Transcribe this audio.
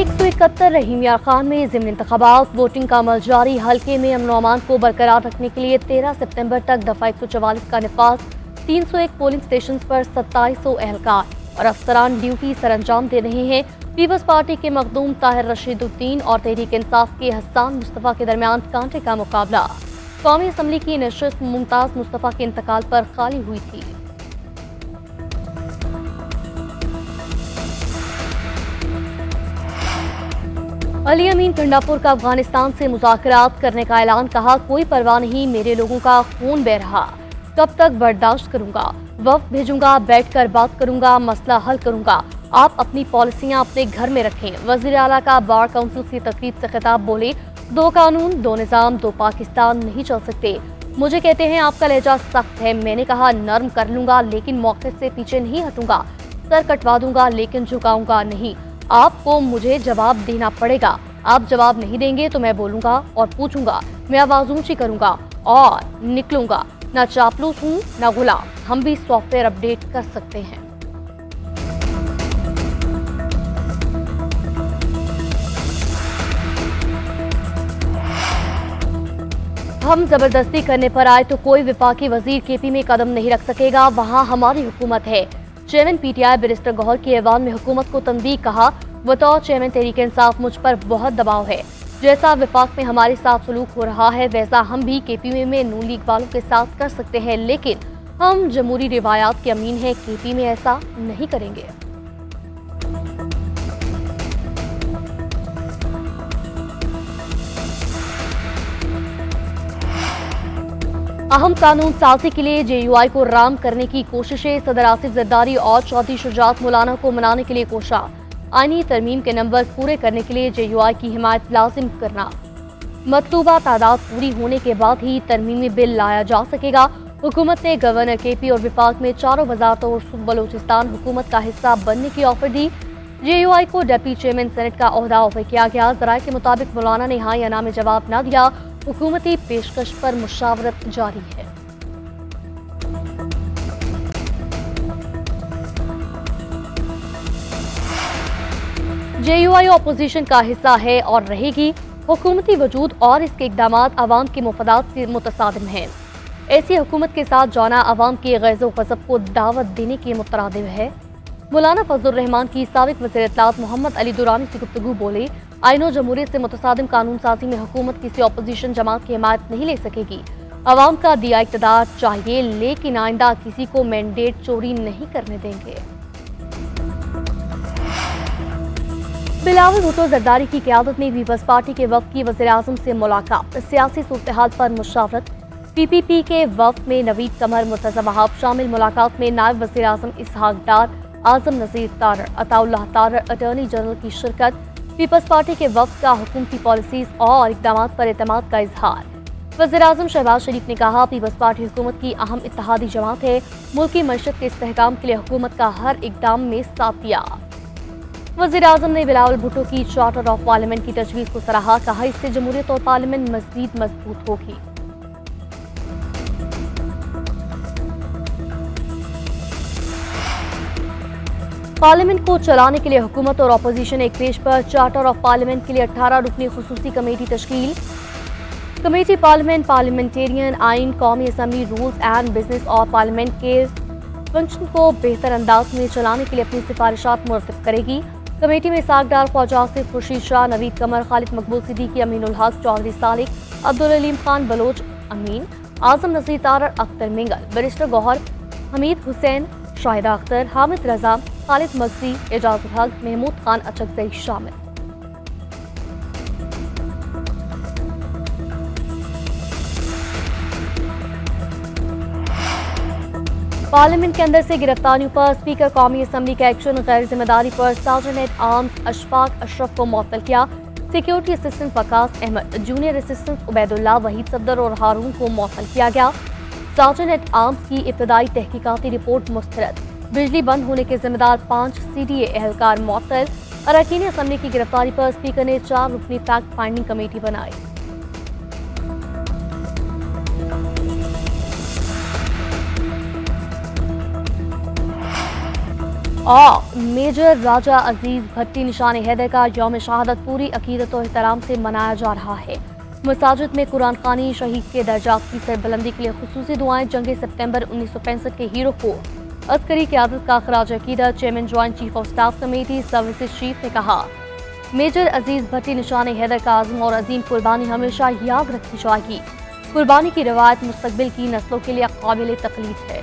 171 रहीम यार खान में ज़िमनी इंतखाबात वोटिंग का अमल जारी। हल्के में अमन अमान को बरकरार रखने के लिए 13 सितंबर तक दफा 144 का निफाज। 301 पोलिंग स्टेशन पर 2700 एहलकार और अफसरान ड्यूटी सरअंजाम दे रहे हैं। पीपल्स पार्टी के मखदूम ताहिर रशीदुद्दीन और तहरीक इंसाफ के हसन मुस्तफ़ा के दरमियान कांटे का मुकाबला। कौमी असम्बली की नशिस्त मुमताज मुस्तफ़ा के इंतकाल पर खाली हुई थी। अली अमीन पिंडापुर का अफगानिस्तान से मुज़ाकरात करने का ऐलान। कहा, कोई परवाह नहीं, मेरे लोगों का खून बह रहा, कब तक बर्दाश्त करूंगा। वफ्द भेजूंगा, बैठकर बात करूंगा, मसला हल करूंगा। आप अपनी पॉलिसियां अपने घर में रखें। वज़ीर आला का बार काउंसिल की तकरीब से खिताब। बोले, 2 कानून 2 निज़ाम 2 पाकिस्तान नहीं चल सकते। मुझे कहते हैं आपका लहजा सख्त है। मैंने कहा नरम कर लूंगा लेकिन मौके से पीछे नहीं हटूंगा। सर कटवा दूंगा लेकिन झुकाऊंगा नहीं। आपको मुझे जवाब देना पड़ेगा। आप जवाब नहीं देंगे तो मैं बोलूंगा और पूछूंगा। मैं आवाज ऊंची करूंगा और निकलूंगा। ना चापलूस हूं ना गुलाम। हम भी सॉफ्टवेयर अपडेट कर सकते हैं। हम जबरदस्ती करने पर आए तो कोई विफाकी वजीर केपी में कदम नहीं रख सकेगा। वहां हमारी हुकूमत है। चेयरमैन पीटीआई बैरिस्टर गौहर की ऐवान में हुकूमत को तंबीह। कहा, बतौर चेयरमैन तहरीक इंसाफ मुझ पर बहुत दबाव है। जैसा विफाक में हमारे साथ सलूक हो रहा है वैसा हम भी केपी में नून लीग वालों के साथ कर सकते हैं, लेकिन हम जमहूरी रिवायात के अमीन हैं। केपी में ऐसा नहीं करेंगे। अहम कानून साजी के लिए जेयूआई को राम करने की कोशिशें। सदर आसिफ जरदारी और चौधरी शुजात मौलाना को मनाने के लिए कोशा। आईनी तरमीम के नंबर पूरे करने के लिए जेयूआई की हिमायत लाजिम करना। मतलूबा तादाद पूरी होने के बाद ही तरमीमी बिल लाया जा सकेगा। हुकूमत ने गवर्नर केपी और विफाक में चारों वजारतों और बलोचिस्तान हुकूमत का हिस्सा बनने की ऑफर दी। जेयूआई को डिप्टी चेयरमैन सेनेट का ओहदा ऑफर किया गया। जराये के मुताबिक मौलाना ने हाँ या ना में जवाब न दिया। हुकूमती पेशकश पर मुशावरत जारी है। जेयूआई अपोजिशन का हिस्सा है और रहेगी। हुकूमती वजूद और इसके इकदाम अवाम के मुफादात से मुतसादिम हैं। ऐसी हुकूमत के साथ जाना अवाम के गैज़ो गज़ब को दावत देने के मुतरादिफ है। मौलाना फजलुर रहमान की साबिक वज़ीर इत्तलात मोहम्मद अली दुरानी से गुफ्तगू। बोले, आईन और जमहूरियत से मुतसादिम कानून साजी में हुकूमत किसी अपोजिशन जमात की हिमायत नहीं ले सकेगी। अवाम का दिया इक़्तिदार चाहिए, लेकिन आइंदा किसी को मैंडेट चोरी नहीं करने देंगे। बिलावल भुट्टो जरदारी की क़यादत में पीपल्स पार्टी के वफ़द की वज़ीर आज़म से मुलाकात। सियासी सूरत-ए-हाल पर मुशावरत। पीपीपी के वफ़द में नवीद कमर, मुर्तज़ा वहाब शामिल। मुलाकात में नायब वज़ीर आज़म इसहाक डार, आज़म नज़ीर तारर, अताउल्लाह तारर, अटॉर्नी जनरल की शिरकत। पीपल्स पार्टी के वफ़द का हुकूमती पॉलिसीज़ और इक़दामात पर एतमाद का इजहार। वज़ीर आज़म शहबाज शरीफ ने कहा, पीपल्स पार्टी हुकूमत की अहम इत्तेहादी जमात है। मुल्की मईशत के इस्तेहकाम के लिए हुकूमत का हर इक़दाम में साथ दिया। वज़ीर आज़म ने बिलावल भुट्टो की चार्टर ऑफ पार्लियामेंट की तजवीज़ को सराहा। कहा, इससे जमहूरियत और पार्लियामेंट मज़ीद मजबूत होगी। पार्लियामेंट को चलाने के लिए हुकूमत और अपोजिशन एक पेज पर। चार्टर ऑफ पार्लियामेंट के लिए 18 रुकनी खुसूसी कमेटी तश्कील। कमेटी पार्लियामेंट, पार्लियामेंटेरियन, आइन, कौमी असम्बली, रूल्स एंड बिजनेस और पार्लियामेंट के फंक्शन को बेहतर अंदाज में चलाने के लिए अपनी सिफारिशात मुरतब करेगी। कमेटी में इसहाक डार, ख्वाजा आसिफ, खुर्शीद शाह, नवीद कमर, खालिद मकबूल सिद्दीकी, अमीनुल हक, चौधरी सालिक, अब्दुल अलीम खान बलोच, अमीन, आज़म नज़ीर तारर, अख्तर मिंगल, बैरिस्टर गौहर, हमीद हुसैन, शाहिदा अख्तर, हामिद रजा, खालिद मगसी, एजाजुल हक, महमूद खान अचकजई शामिल। पार्लियामेंट के अंदर से गिरफ्तारियों पर स्पीकर कौमी असम्बली का एक्शन। गैर जिम्मेदारी पर sergeant at arms Ashfaq Ashraf को मुअत्तल किया। Security assistant Waqas Ahmed, junior assistant Ubaidullah, Waheed Safdar और हारून को मुअत्तल किया गया। सार्जेंट एट आर्म्स की इब्तदाई तहकीकाती रिपोर्ट मुस्तरद। बिजली बंद होने के जिम्मेदार 5 CDA एहलकार मुअत्तल। अरकान असम्बली की गिरफ्तारी पर स्पीकर ने 4 रुकनी फैक्ट फाइंडिंग कमेटी बनाई। और मेजर राजा अजीज भट्टी निशान हैदर का यौम शहादत पूरी अकीदत और एहतराम से मनाया जा रहा है। मसाजिद में कुरान खानी, शहीद के दर्जात की सरबुलंदी के लिए खुसूसी दुआएं। जंग सितंबर 1965 के हीरो को अस्करी क़यादत का खराज अकीदत। Chairman joint chief of staff committee services chief ने कहा, मेजर अजीज भट्टी निशान हैदर का आज़म और अजीम कुर्बानी हमेशा याद रखी जाएगी। कुर्बानी की रवायत मुस्तकबिल की नस्लों के लिए काबिल तकलीफ है।